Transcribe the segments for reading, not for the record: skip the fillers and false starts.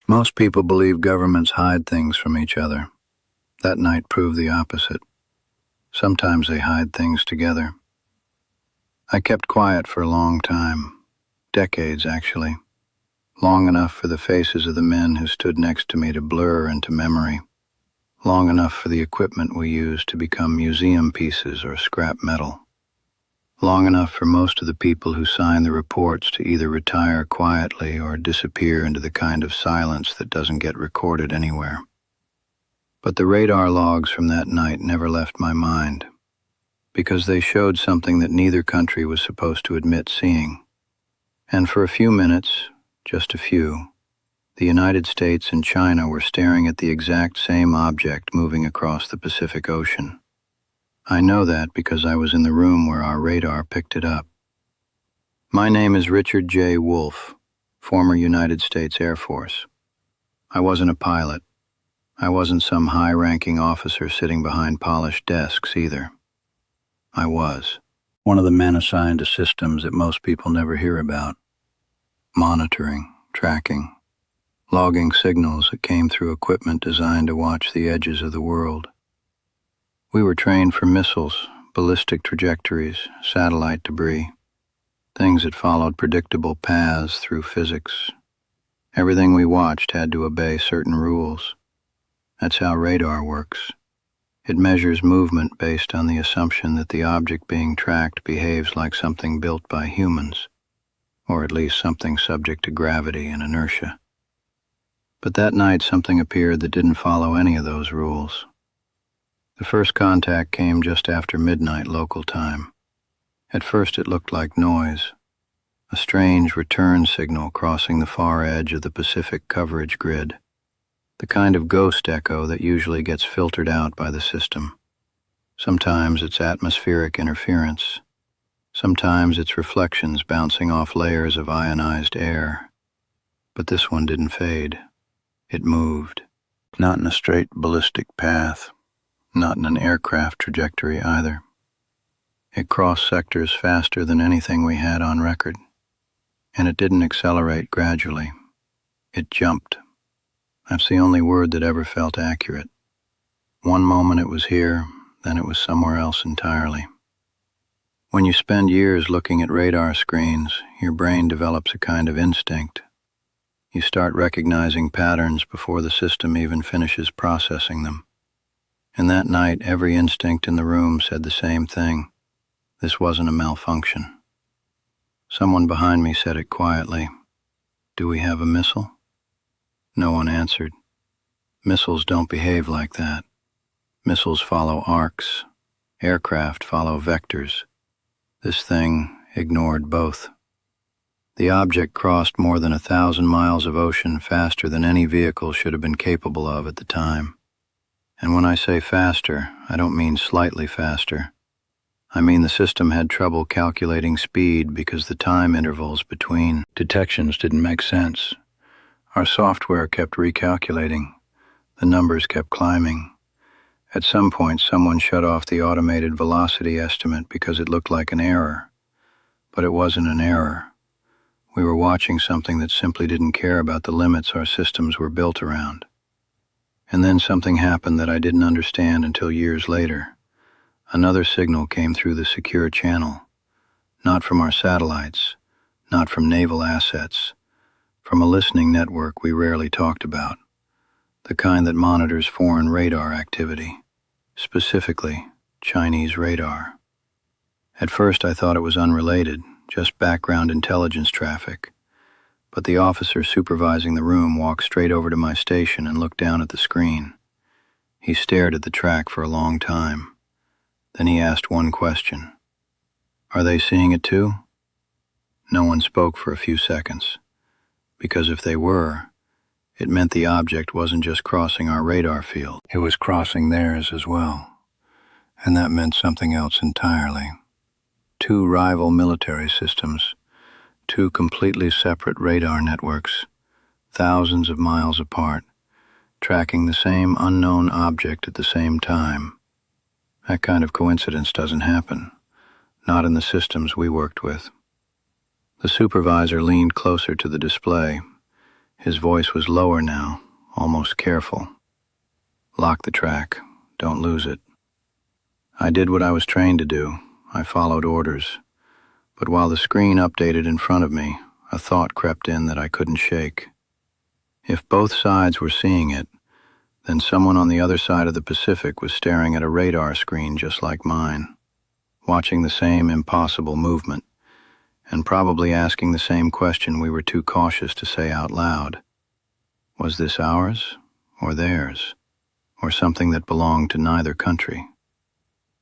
Most people believe governments hide things from each other. That night proved the opposite. Sometimes they hide things together. I kept quiet for a long time, decades actually, long enough for the faces of the men who stood next to me to blur into memory, long enough for the equipment we used to become museum pieces or scrap metal, long enough for most of the people who signed the reports to either retire quietly or disappear into the kind of silence that doesn't get recorded anywhere. But the radar logs from that night never left my mind, because they showed something that neither country was supposed to admit seeing. And for a few minutes, just a few, the United States and China were staring at the exact same object moving across the Pacific Ocean. I know that because I was in the room where our radar picked it up. My name is Richard J. Wolfe, former United States Air Force. I wasn't a pilot. I wasn't some high-ranking officer sitting behind polished desks either. I was one of the men assigned to systems that most people never hear about. Monitoring, tracking, logging signals that came through equipment designed to watch the edges of the world. We were trained for missiles, ballistic trajectories, satellite debris, things that followed predictable paths through physics. Everything we watched had to obey certain rules. That's how radar works. It measures movement based on the assumption that the object being tracked behaves like something built by humans, or at least something subject to gravity and inertia. But that night something appeared that didn't follow any of those rules. The first contact came just after midnight local time. At first it looked like noise, a strange return signal crossing the far edge of the Pacific coverage grid. The kind of ghost echo that usually gets filtered out by the system. Sometimes it's atmospheric interference. Sometimes it's reflections bouncing off layers of ionized air. But this one didn't fade. It moved. Not in a straight ballistic path. Not in an aircraft trajectory either. It crossed sectors faster than anything we had on record. And it didn't accelerate gradually. It jumped. That's the only word that ever felt accurate. One moment it was here, then it was somewhere else entirely. When you spend years looking at radar screens, your brain develops a kind of instinct. You start recognizing patterns before the system even finishes processing them. And that night, every instinct in the room said the same thing. This wasn't a malfunction. Someone behind me said it quietly. "Do we have a missile?" No one answered. Missiles don't behave like that. Missiles follow arcs. Aircraft follow vectors. This thing ignored both. The object crossed more than 1,000 miles of ocean faster than any vehicle should have been capable of at the time. And when I say faster, I don't mean slightly faster. I mean the system had trouble calculating speed because the time intervals between detections didn't make sense. Our software kept recalculating. The numbers kept climbing. At some point, someone shut off the automated velocity estimate because it looked like an error. But it wasn't an error. We were watching something that simply didn't care about the limits our systems were built around. And then something happened that I didn't understand until years later. Another signal came through the secure channel. Not from our satellites, not from naval assets, from a listening network we rarely talked about, the kind that monitors foreign radar activity, specifically Chinese radar. At first I thought it was unrelated, just background intelligence traffic, but the officer supervising the room walked straight over to my station and looked down at the screen. He stared at the track for a long time. Then he asked one question. "Are they seeing it too?" No one spoke for a few seconds. Because if they were, it meant the object wasn't just crossing our radar field. It was crossing theirs as well. And that meant something else entirely. Two rival military systems, two completely separate radar networks, thousands of miles apart, tracking the same unknown object at the same time. That kind of coincidence doesn't happen, not in the systems we worked with. The supervisor leaned closer to the display. His voice was lower now, almost careful. "Lock the track. Don't lose it." I did what I was trained to do. I followed orders. But while the screen updated in front of me, a thought crept in that I couldn't shake. If both sides were seeing it, then someone on the other side of the Pacific was staring at a radar screen just like mine, watching the same impossible movement, and probably asking the same question we were too cautious to say out loud. Was this ours, or theirs, or something that belonged to neither country?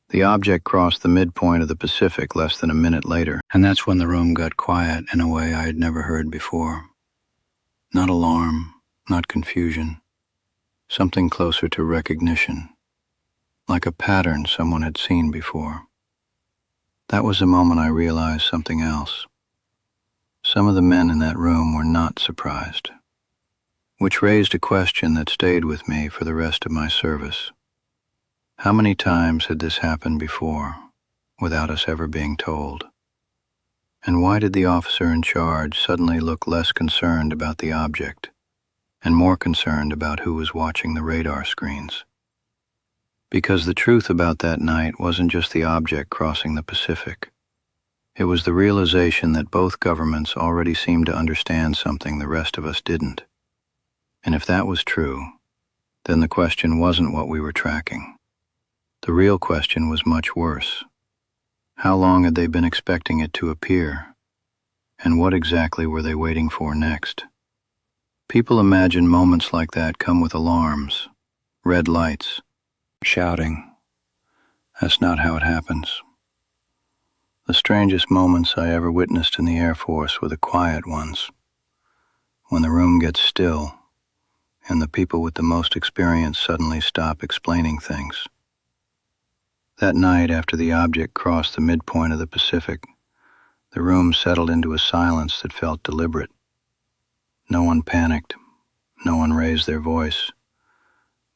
The object crossed the midpoint of the Pacific less than a minute later, and that's when the room got quiet in a way I had never heard before. Not alarm, not confusion, something closer to recognition, like a pattern someone had seen before. That was the moment I realized something else. Some of the men in that room were not surprised, which raised a question that stayed with me for the rest of my service. How many times had this happened before, without us ever being told? And why did the officer in charge suddenly look less concerned about the object, and more concerned about who was watching the radar screens? Because the truth about that night wasn't just the object crossing the Pacific. It was the realization that both governments already seemed to understand something the rest of us didn't. And if that was true, then the question wasn't what we were tracking. The real question was much worse. How long had they been expecting it to appear? And what exactly were they waiting for next? People imagine moments like that come with alarms, red lights, shouting. That's not how it happens. The strangest moments I ever witnessed in the Air Force were the quiet ones, when the room gets still and the people with the most experience suddenly stop explaining things. That night, after the object crossed the midpoint of the Pacific, the room settled into a silence that felt deliberate. No one panicked, no one raised their voice,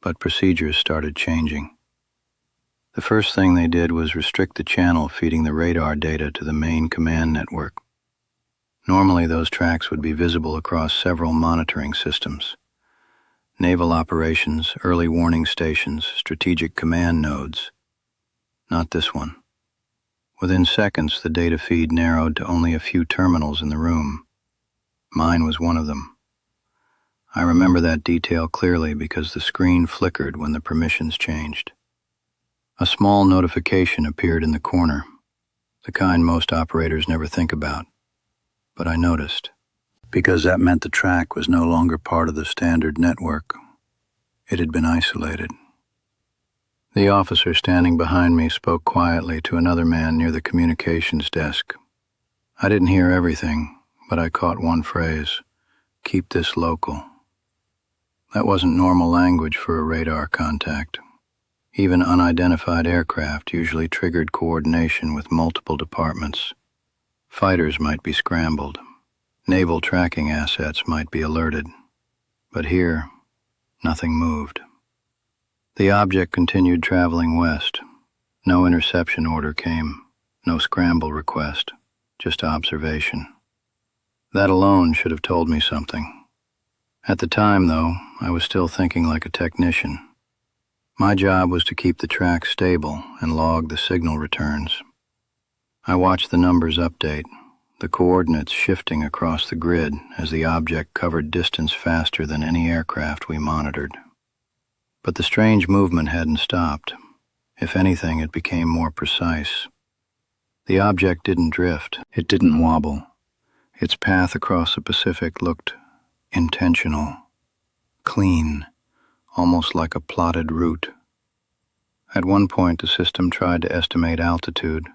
but procedures started changing. The first thing they did was restrict the channel feeding the radar data to the main command network. Normally, those tracks would be visible across several monitoring systems: naval operations, early warning stations, strategic command nodes. Not this one. Within seconds, the data feed narrowed to only a few terminals in the room. Mine was one of them. I remember that detail clearly because the screen flickered when the permissions changed. A small notification appeared in the corner, the kind most operators never think about. But I noticed, because that meant the track was no longer part of the standard network. It had been isolated. The officer standing behind me spoke quietly to another man near the communications desk. I didn't hear everything, but I caught one phrase: "Keep this local." That wasn't normal language for a radar contact. Even unidentified aircraft usually triggered coordination with multiple departments. Fighters might be scrambled. Naval tracking assets might be alerted. But here, nothing moved. The object continued traveling west. No interception order came, no scramble request, just observation. That alone should have told me something. At the time, though, I was still thinking like a technician. My job was to keep the track stable and log the signal returns. I watched the numbers update, the coordinates shifting across the grid as the object covered distance faster than any aircraft we monitored. But the strange movement hadn't stopped. If anything, it became more precise. The object didn't drift. It didn't wobble. Its path across the Pacific looked intentional, clean, almost like a plotted route. At one point, the system tried to estimate altitude.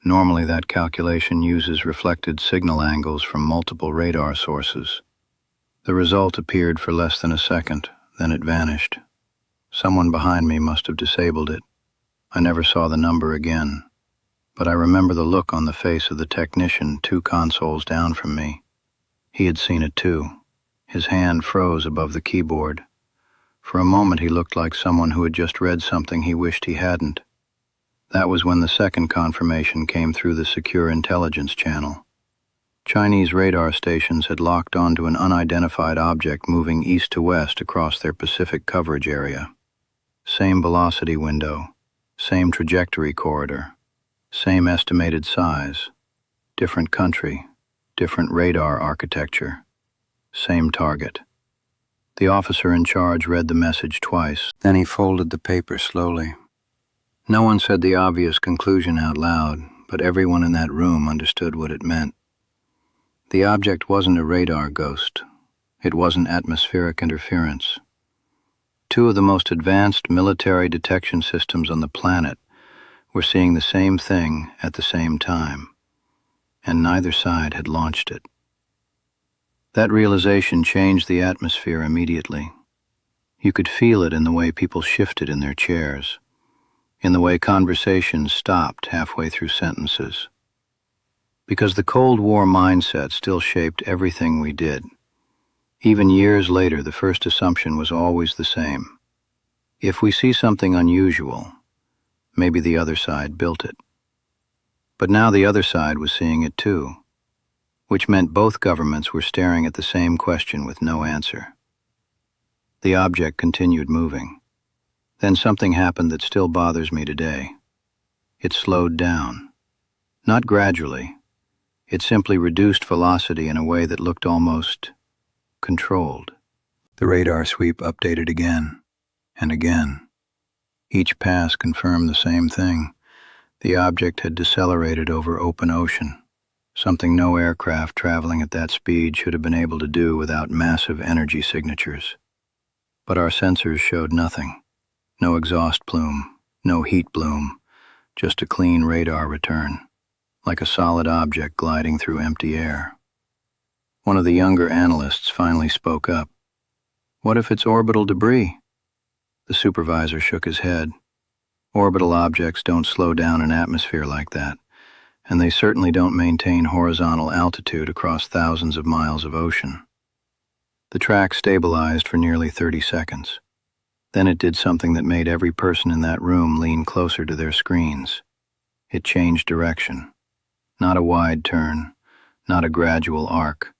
Normally, that calculation uses reflected signal angles from multiple radar sources. The result appeared for less than a second, then it vanished. Someone behind me must have disabled it. I never saw the number again, but I remember the look on the face of the technician 2 consoles down from me. He had seen it too. His hand froze above the keyboard. For a moment he looked like someone who had just read something he wished he hadn't. That was when the second confirmation came through the secure intelligence channel. Chinese radar stations had locked onto an unidentified object moving east to west across their Pacific coverage area. Same velocity window, same trajectory corridor, same estimated size, different country, different radar architecture, same target. The officer in charge read the message twice, then he folded the paper slowly. No one said the obvious conclusion out loud, but everyone in that room understood what it meant. The object wasn't a radar ghost. It wasn't atmospheric interference. Two of the most advanced military detection systems on the planet were seeing the same thing at the same time, and neither side had launched it. That realization changed the atmosphere immediately. You could feel it in the way people shifted in their chairs, in the way conversations stopped halfway through sentences. Because the Cold War mindset still shaped everything we did. Even years later, the first assumption was always the same. If we see something unusual, maybe the other side built it. But now the other side was seeing it too, which meant both governments were staring at the same question with no answer. The object continued moving. Then something happened that still bothers me today. It slowed down. Not gradually. It simply reduced velocity in a way that looked almost controlled. The radar sweep updated again and again. Each pass confirmed the same thing. The object had decelerated over open ocean, something no aircraft traveling at that speed should have been able to do without massive energy signatures. But our sensors showed nothing. No exhaust plume, no heat bloom, just a clean radar return, like a solid object gliding through empty air. One of the younger analysts finally spoke up. "What if it's orbital debris?" The supervisor shook his head. Orbital objects don't slow down an atmosphere like that, and they certainly don't maintain horizontal altitude across thousands of miles of ocean. The track stabilized for nearly 30 seconds. Then it did something that made every person in that room lean closer to their screens. It changed direction. Not a wide turn, not a gradual arc,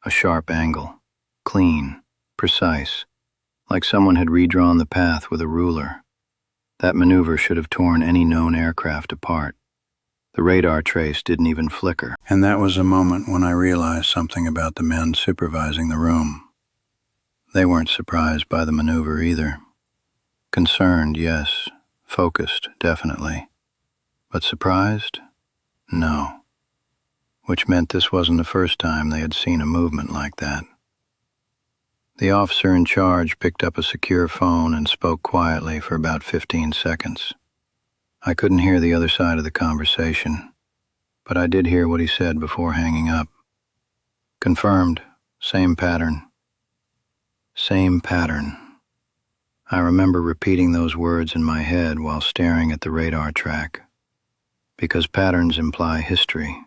a sharp angle, clean, precise, like someone had redrawn the path with a ruler. That maneuver should have torn any known aircraft apart. The radar trace didn't even flicker. And that was a moment when I realized something about the men supervising the room. They weren't surprised by the maneuver either. Concerned, yes. Focused, definitely. But surprised? No. Which meant this wasn't the first time they had seen a movement like that. The officer in charge picked up a secure phone and spoke quietly for about 15 seconds. I couldn't hear the other side of the conversation, but I did hear what he said before hanging up. Confirmed. Same pattern. Same pattern. I remember repeating those words in my head while staring at the radar track. Because patterns imply history.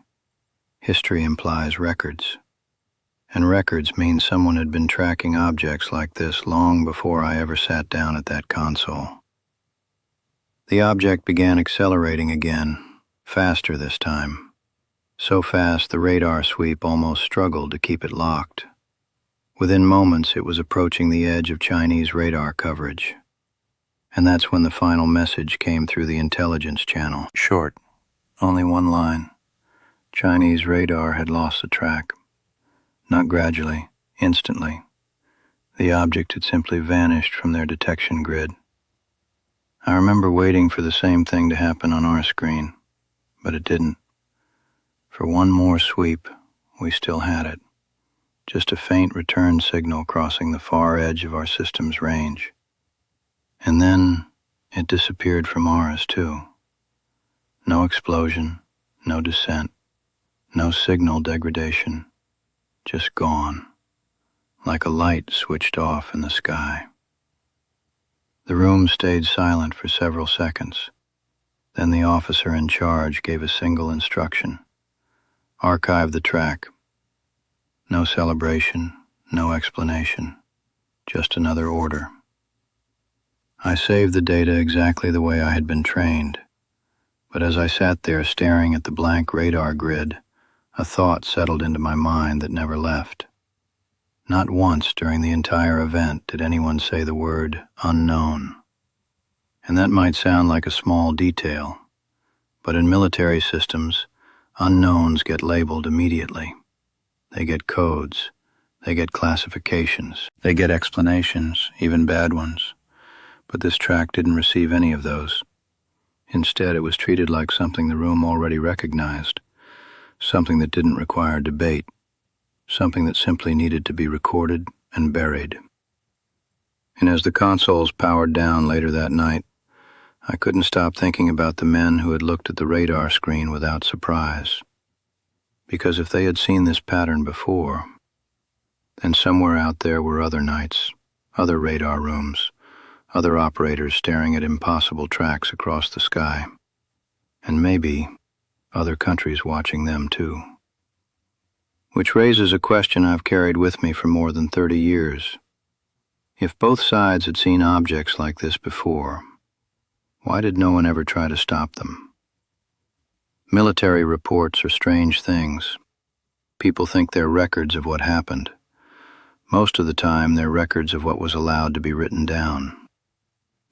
History implies records. And records mean someone had been tracking objects like this long before I ever sat down at that console. The object began accelerating again, faster this time. So fast the radar sweep almost struggled to keep it locked. Within moments it was approaching the edge of Chinese radar coverage. And that's when the final message came through the intelligence channel. Short, only one line. Chinese radar had lost the track. Not gradually, instantly. The object had simply vanished from their detection grid. I remember waiting for the same thing to happen on our screen, but it didn't. For one more sweep, we still had it. Just a faint return signal crossing the far edge of our system's range. And then it disappeared from ours, too. No explosion, no descent, no signal degradation, just gone, like a light switched off in the sky. The room stayed silent for several seconds. Then the officer in charge gave a single instruction. Archive the track. No celebration, no explanation, just another order. I saved the data exactly the way I had been trained, but as I sat there staring at the blank radar grid, A thought settled into my mind that never left. Not once during the entire event did anyone say the word unknown. And that might sound like a small detail, but in military systems, unknowns get labeled immediately. They get codes, they get classifications, they get explanations, even bad ones. But this track didn't receive any of those. Instead, it was treated like something the room already recognized, something that didn't require debate, something that simply needed to be recorded and buried. And as the consoles powered down later that night, I couldn't stop thinking about the men who had looked at the radar screen without surprise. Because if they had seen this pattern before, then somewhere out there were other nights, other radar rooms, other operators staring at impossible tracks across the sky, and maybe other countries watching them too. Which raises a question I've carried with me for more than 30 years. If both sides had seen objects like this before, why did no one ever try to stop them? Military reports are strange things. People think they're records of what happened. Most of the time, they're records of what was allowed to be written down.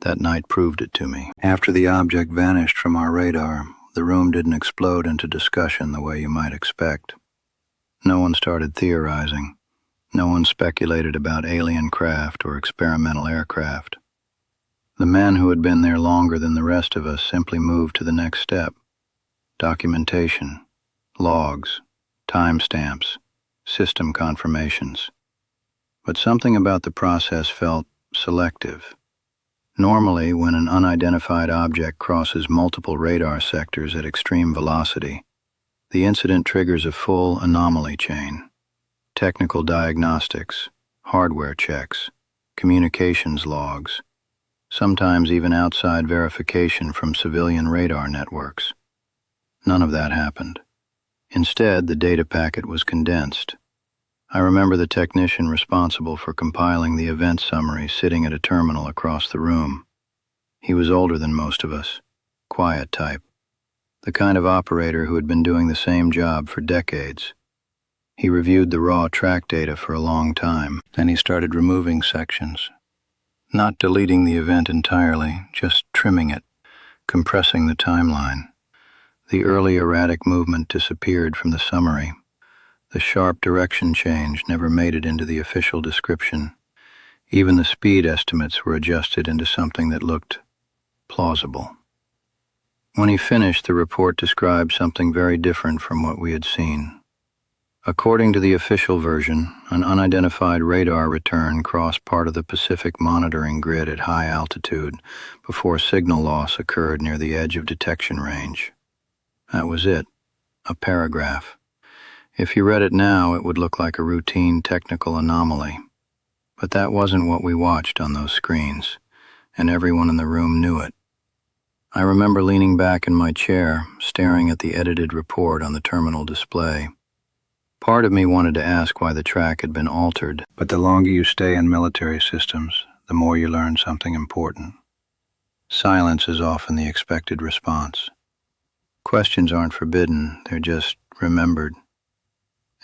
That night proved it to me. After the object vanished from our radar, the room didn't explode into discussion the way you might expect. No one started theorizing. No one speculated about alien craft or experimental aircraft. The men who had been there longer than the rest of us simply moved to the next step. Documentation, logs, timestamps, system confirmations. But something about the process felt selective. Normally, when an unidentified object crosses multiple radar sectors at extreme velocity, the incident triggers a full anomaly chain. Technical diagnostics, hardware checks, communications logs, sometimes even outside verification from civilian radar networks. None of that happened. Instead, the data packet was condensed. I remember the technician responsible for compiling the event summary sitting at a terminal across the room. He was older than most of us, quiet type, the kind of operator who had been doing the same job for decades. He reviewed the raw track data for a long time, then he started removing sections. Not deleting the event entirely, just trimming it, compressing the timeline. The early erratic movement disappeared from the summary. The sharp direction change never made it into the official description. Even the speed estimates were adjusted into something that looked plausible. When he finished, the report described something very different from what we had seen. According to the official version, an unidentified radar return crossed part of the Pacific monitoring grid at high altitude before signal loss occurred near the edge of detection range. That was it, a paragraph. If you read it now, it would look like a routine technical anomaly. But that wasn't what we watched on those screens, and everyone in the room knew it. I remember leaning back in my chair, staring at the edited report on the terminal display. Part of me wanted to ask why the track had been altered, but the longer you stay in military systems, the more you learn something important. Silence is often the expected response. Questions aren't forbidden, they're just remembered.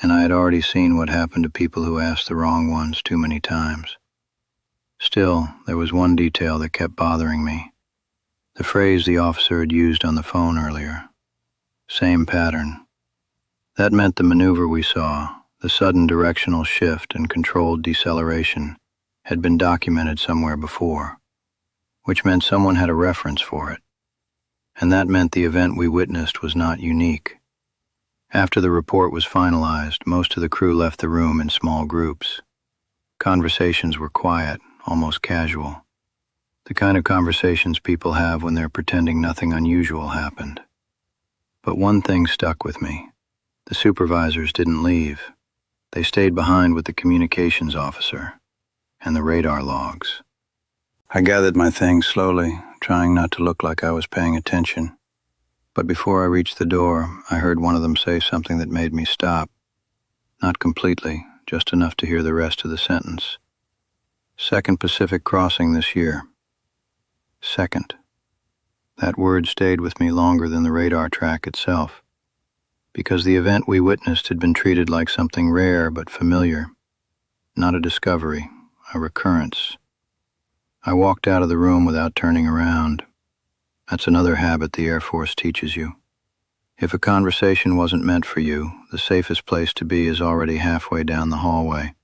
And I had already seen what happened to people who asked the wrong ones too many times. Still, there was one detail that kept bothering me. The phrase the officer had used on the phone earlier. Same pattern. That meant the maneuver we saw, the sudden directional shift and controlled deceleration, had been documented somewhere before, which meant someone had a reference for it. And that meant the event we witnessed was not unique. After the report was finalized, most of the crew left the room in small groups. Conversations were quiet, almost casual. The kind of conversations people have when they're pretending nothing unusual happened. But one thing stuck with me. The supervisors didn't leave. They stayed behind with the communications officer and the radar logs. I gathered my things slowly, trying not to look like I was paying attention. But before I reached the door, I heard one of them say something that made me stop. Not completely, just enough to hear the rest of the sentence. Second Pacific crossing this year. Second. That word stayed with me longer than the radar track itself. because the event we witnessed had been treated like something rare but familiar, not a discovery, a recurrence. I walked out of the room without turning around. That's another habit the Air Force teaches you. If a conversation wasn't meant for you, the safest place to be is already halfway down the hallway.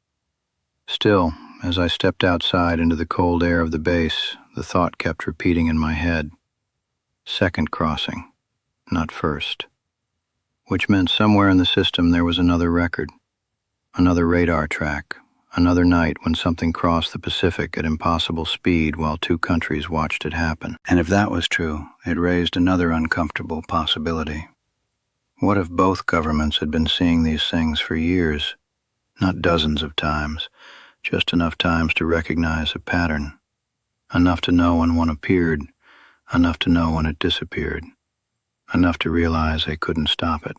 Still, as I stepped outside into the cold air of the base, the thought kept repeating in my head. Second crossing, not first. Which meant somewhere in the system there was another record, another radar track, another night when something crossed the Pacific at impossible speed while two countries watched it happen. And if that was true, it raised another uncomfortable possibility. What if both governments had been seeing these things for years, not dozens of times, just enough times to recognize a pattern, enough to know when one appeared, enough to know when it disappeared, enough to realize they couldn't stop it?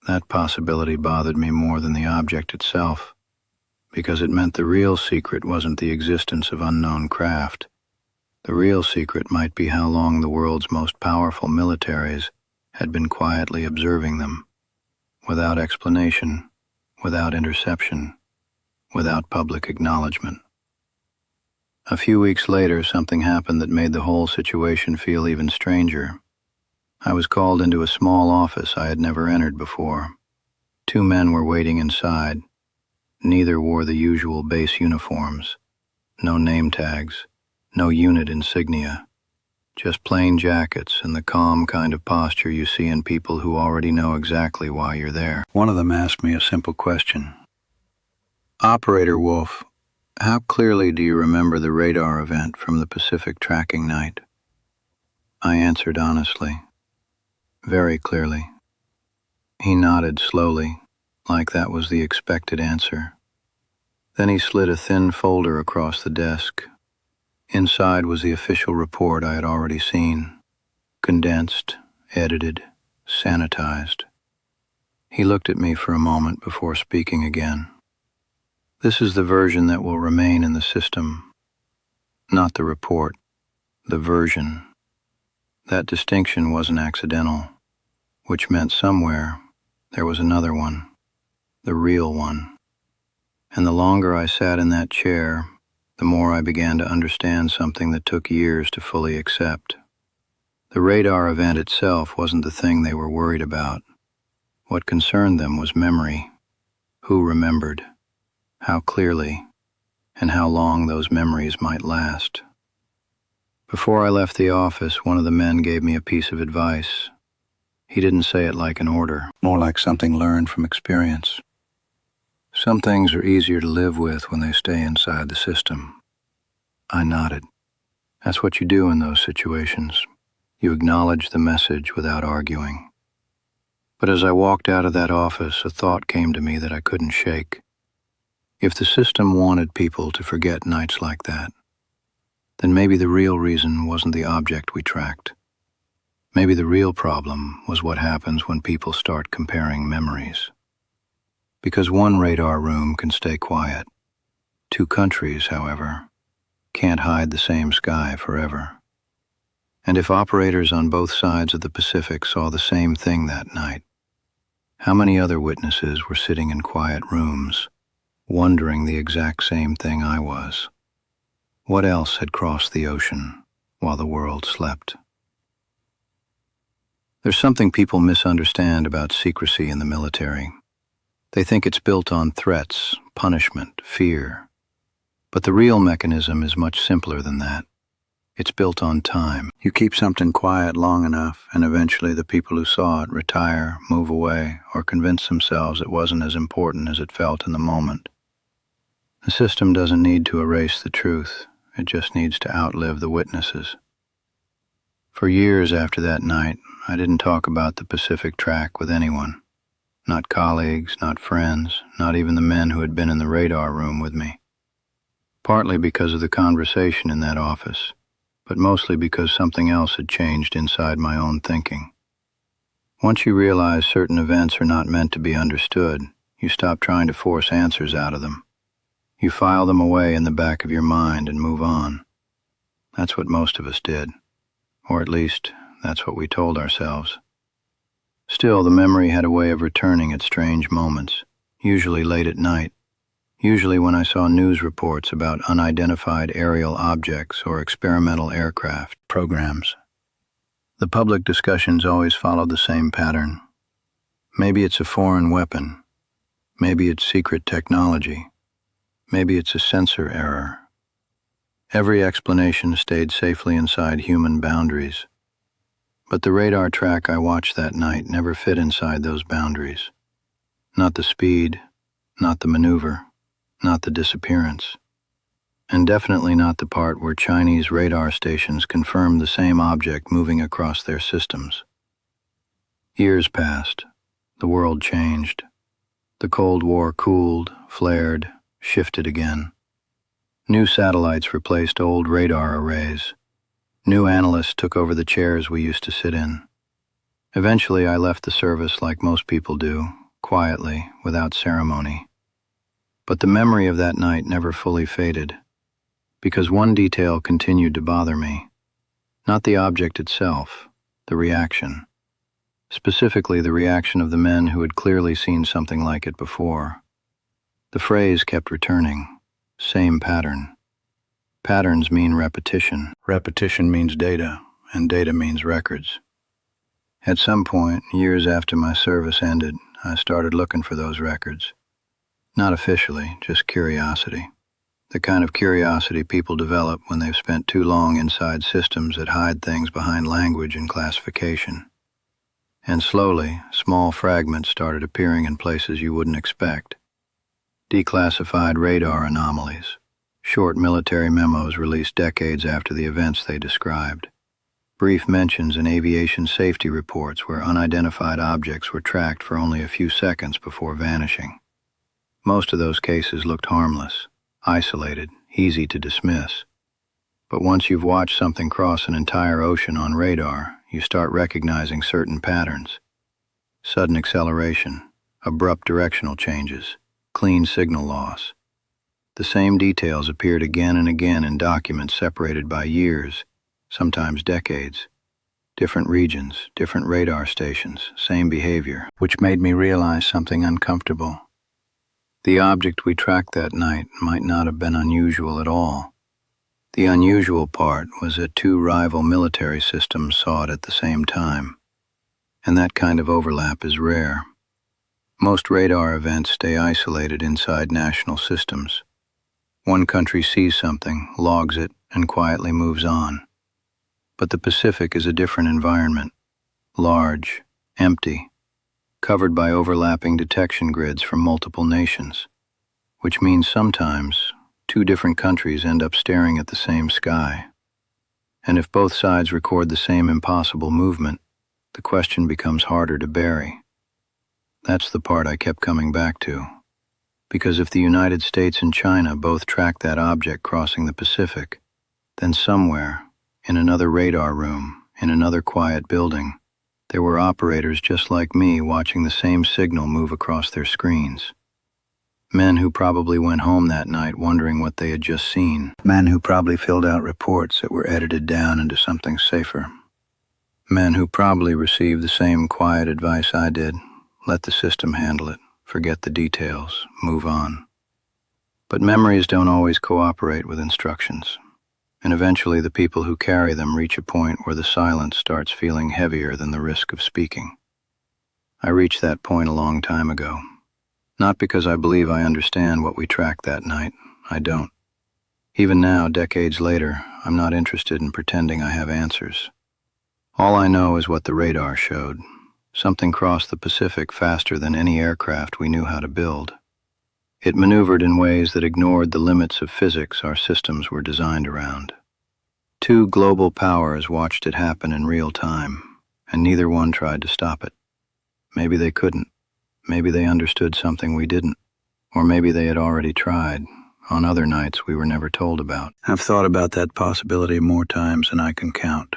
That possibility bothered me more than the object itself, because it meant the real secret wasn't the existence of unknown craft. The real secret might be how long the world's most powerful militaries had been quietly observing them, without explanation, without interception, without public acknowledgement. A few weeks later, something happened that made the whole situation feel even stranger. I was called into a small office I had never entered before. Two men were waiting inside. Neither wore the usual base uniforms. No name tags, no unit insignia. Just plain jackets and the calm kind of posture you see in people who already know exactly why you're there. One of them asked me a simple question. Operator Wolf, how clearly do you remember the radar event from the Pacific tracking night? I answered honestly, very clearly. He nodded slowly, like that was the expected answer. Then he slid a thin folder across the desk. Inside was the official report I had already seen, condensed, edited, sanitized. He looked at me for a moment before speaking again. This is the version that will remain in the system, not the report, the version. That distinction wasn't accidental, which meant somewhere there was another one, the real one. And the longer I sat in that chair, the more I began to understand something that took years to fully accept. The radar event itself wasn't the thing they were worried about. What concerned them was memory. Who remembered? How clearly? And how long those memories might last. Before I left the office, one of the men gave me a piece of advice. He didn't say it like an order, more like something learned from experience. Some things are easier to live with when they stay inside the system. I nodded. That's what you do in those situations. You acknowledge the message without arguing. But as I walked out of that office, a thought came to me that I couldn't shake. If the system wanted people to forget nights like that, then maybe the real reason wasn't the object we tracked. Maybe the real problem was what happens when people start comparing memories. Because one radar room can stay quiet. Two countries, however, can't hide the same sky forever. And if operators on both sides of the Pacific saw the same thing that night, how many other witnesses were sitting in quiet rooms, wondering the exact same thing I was? What else had crossed the ocean while the world slept? There's something people misunderstand about secrecy in the military. They think it's built on threats, punishment, fear. But the real mechanism is much simpler than that. It's built on time. You keep something quiet long enough, and eventually the people who saw it retire, move away, or convince themselves it wasn't as important as it felt in the moment. The system doesn't need to erase the truth. It just needs to outlive the witnesses. For years after that night, I didn't talk about the Pacific track with anyone. Not colleagues, not friends, not even the men who had been in the radar room with me. Partly because of the conversation in that office, but mostly because something else had changed inside my own thinking. Once you realize certain events are not meant to be understood, you stop trying to force answers out of them. You file them away in the back of your mind and move on. That's what most of us did. Or at least, that's what we told ourselves. Still, the memory had a way of returning at strange moments, usually late at night, usually when I saw news reports about unidentified aerial objects or experimental aircraft programs. The public discussions always followed the same pattern. Maybe it's a foreign weapon. Maybe it's secret technology. Maybe it's a sensor error. Every explanation stayed safely inside human boundaries. But the radar track I watched that night never fit inside those boundaries. Not the speed, not the maneuver, not the disappearance, and definitely not the part where Chinese radar stations confirmed the same object moving across their systems. Years passed. The world changed. The Cold War cooled, flared, shifted again. New satellites replaced old radar arrays. New analysts took over the chairs we used to sit in. Eventually, I left the service like most people do, quietly, without ceremony. But the memory of that night never fully faded, because one detail continued to bother me. Not the object itself, the reaction. Specifically, the reaction of the men who had clearly seen something like it before. The phrase kept returning. Same pattern. Patterns mean repetition. Repetition means data, and data means records. At some point, years after my service ended, I started looking for those records. Not officially, just curiosity. The kind of curiosity people develop when they've spent too long inside systems that hide things behind language and classification. And slowly, small fragments started appearing in places you wouldn't expect. Declassified radar anomalies, short military memos released decades after the events they described, brief mentions in aviation safety reports where unidentified objects were tracked for only a few seconds before vanishing. Most of those cases looked harmless, isolated, easy to dismiss. But once you've watched something cross an entire ocean on radar, you start recognizing certain patterns. Sudden acceleration, abrupt directional changes, clean signal loss. The same details appeared again and again in documents separated by years, sometimes decades. Different regions, different radar stations, same behavior, which made me realize something uncomfortable. The object we tracked that night might not have been unusual at all. The unusual part was that two rival military systems saw it at the same time, and that kind of overlap is rare. Most radar events stay isolated inside national systems. One country sees something, logs it, and quietly moves on. But the Pacific is a different environment. Large, empty, covered by overlapping detection grids from multiple nations, which means sometimes two different countries end up staring at the same sky. And if both sides record the same impossible movement, the question becomes harder to bury. That's the part I kept coming back to. Because if the United States and China both tracked that object crossing the Pacific, then somewhere, in another radar room, in another quiet building, there were operators just like me watching the same signal move across their screens. Men who probably went home that night wondering what they had just seen. Men who probably filled out reports that were edited down into something safer. Men who probably received the same quiet advice I did. Let the system handle it. Forget the details. Move on. But memories don't always cooperate with instructions. And eventually the people who carry them reach a point where the silence starts feeling heavier than the risk of speaking. I reached that point a long time ago. Not because I believe I understand what we tracked that night. I don't. Even now, decades later, I'm not interested in pretending I have answers. All I know is what the radar showed. Something crossed the Pacific faster than any aircraft we knew how to build. It maneuvered in ways that ignored the limits of physics our systems were designed around. Two global powers watched it happen in real time, and neither one tried to stop it. Maybe they couldn't. Maybe they understood something we didn't. Or maybe they had already tried, on other nights we were never told about. I've thought about that possibility more times than I can count.